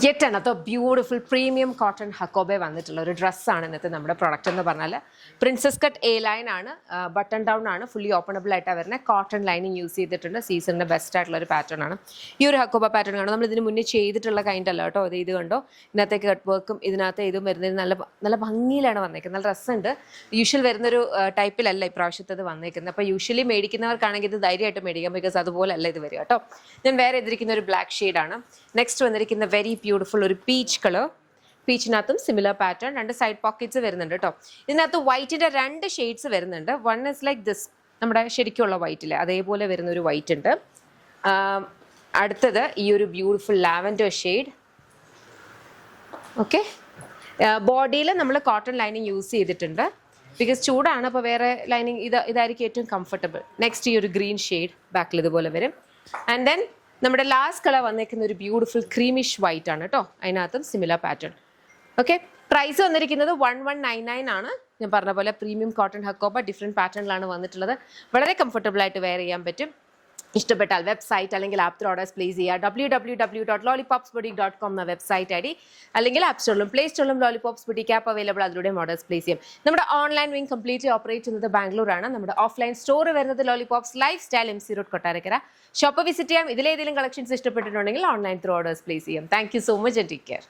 Yet another beautiful premium cotton hakoba വന്നിട്ടുള്ള ഒരു ഡ്രസ്സാണ് ഇന്നത്തെ നമ്മുടെ പ്രൊഡക്റ്റ് എന്ന് പറഞ്ഞാൽ പ്രിൻസസ് കട്ട് എ ലൈൻ ആണ്, ബട്ടൺ ഡൗൺ ആണ്, ഫുള്ളി ഓപ്പണബിൾ ആയിട്ടാണ് വരുന്നത്. കോട്ടൺ ലൈനിങ് യൂസ് ചെയ്തിട്ടുണ്ട്. സീസണിൻ്റെ ബെസ്റ്റ് ആയിട്ടുള്ള ഒരു പാറ്റേൺ ആണ് ഈ ഒരു ഹക്കോബ പാറ്റേൺ. കാണും നമ്മൾ ഇതിന് മുന്നേ ചെയ്തിട്ടുള്ള കൈൻഡ് അല്ല കേട്ടോ. ഇത് കണ്ടോ, ഇതിനകത്തെ കട്ട് വർക്കും ഇതിനകത്ത് ഇതും വരുന്നത് നല്ല നല്ല ഭംഗിയിലാണ് വന്നേക്കുന്നത്. നല്ല ഡ്രസ്സുണ്ട്. യൂഷ്വൽ വരുന്നൊരു ടൈപ്പിലല്ല ഇപ്രാവശ്യത്തത് വന്നേക്കുന്നത്. അപ്പോൾ യൂഷ്വലി മേടിക്കുന്നവർക്കാണെങ്കിൽ ഇത് ധൈര്യമായിട്ട് മേടിക്കാം, ബിക്കോസ് അതുപോലെ അല്ല ഇത് വരിക കേട്ടോ. ഞാൻ വേറെ എതിരിക്കുന്ന ഒരു ബ്ലാക്ക് ഷെയ്ഡാണ്. നെക്സ്റ്റ് വന്നിരിക്കുന്ന വെരി ബ്യൂട്ടിഫുൾ ഒരു പീച്ച് കളർ. പീച്ചിനകത്തും സിമിലർ പാറ്റേൺ, രണ്ട് സൈഡ് പോക്കറ്റ്സ് വരുന്നുണ്ട് കേട്ടോ. ഇതിനകത്ത് വൈറ്റിൻ്റെ രണ്ട് ഷെയ്ഡ്സ് വരുന്നുണ്ട്. വൺ ഇസ് ലൈക്ക് ദിസ്, നമ്മുടെ ശരിക്കുള്ള വൈറ്റിലെ അതേപോലെ വരുന്ന ഒരു വൈറ്റ് ഉണ്ട്. അടുത്തത് ഈ ഒരു ബ്യൂട്ടിഫുൾ ലാവൻഡർ ഷെയ്ഡ്. ഓക്കെ, ബോഡിയിൽ നമ്മൾ കോട്ടൺ ലൈനിങ് യൂസ് ചെയ്തിട്ടുണ്ട്, ബിക്കോസ് ചൂടാണ്. അപ്പോൾ വേറെ ലൈനിങ് ഇതായിരിക്കും ഏറ്റവും കംഫർട്ടബിൾ. നെക്സ്റ്റ് ഈ ഒരു ഗ്രീൻ ഷെയ്ഡ് ബാക്കിൽ ഇതുപോലെ വരും. ആൻഡ് ദെൻ നമ്മുടെ ലാസ്റ്റ് കളർ വന്നേക്കുന്ന ഒരു ബ്യൂട്ടിഫുൾ ക്രീമിഷ് വൈറ്റ് ആണ് കേട്ടോ. അതിനകത്തും സിമിലർ പാറ്റേൺ. ഓക്കെ, പ്രൈസ് വന്നിരിക്കുന്നത് 1199 ആണ്. ഞാൻ പറഞ്ഞ പോലെ പ്രീമിയം കോട്ടൺ ഹക്കോബ ഡിഫറെൻറ്റ് പാറ്റേണിലാണ് വന്നിട്ടുള്ളത്. വളരെ കംഫർട്ടബിൾ ആയിട്ട് വെയർ ചെയ്യാൻ പറ്റും. ഇഷ്ടപ്പെട്ടാൽ വെബ്സൈറ്റ് അല്ലെങ്കിൽ ആപ്പ് ത്രൂ ഓർഡേഴ്സ് പ്ലേസ് ചെയ്യുക. www.lollipopsboutique.com എന്ന വെബ്സൈറ്റ് ഐ ഡി, അല്ലെങ്കിൽ ആപ്പ് സ്റ്റോറിലും പ്ലേ സ്റ്റോറിലും ലോളിപോപ്സ് ബുട്ടീക്ക് ആപ്പ് അവൈലബിൾ, അതിലൂടെ ഓർഡേഴ്സ് പ്ലേസ് ചെയ്യും. നമ്മുടെ ഓൺലൈൻ വിങ് കംപ്ലീറ്റ്ലി ഓപ്പറേറ്റ് ചെയ്യുന്നത് ബാംഗ്ലൂരാണ്. നമ്മുടെ ഓഫ്ലൈൻ സ്റ്റോർ വരുന്നത് lollipops lifestyle MC road Kottarakkara. Shop visit ചെയ്യാം. ഇതിലേതെങ്കിലും കളക്ഷൻസ് ഇഷ്ടപ്പെട്ടിട്ടുണ്ടെങ്കിൽ ഓൺലൈൻ ത്രൂ ഓർഡേഴ്സ് പ്ലേസ് ചെയ്യാം. Thank you so much and take care.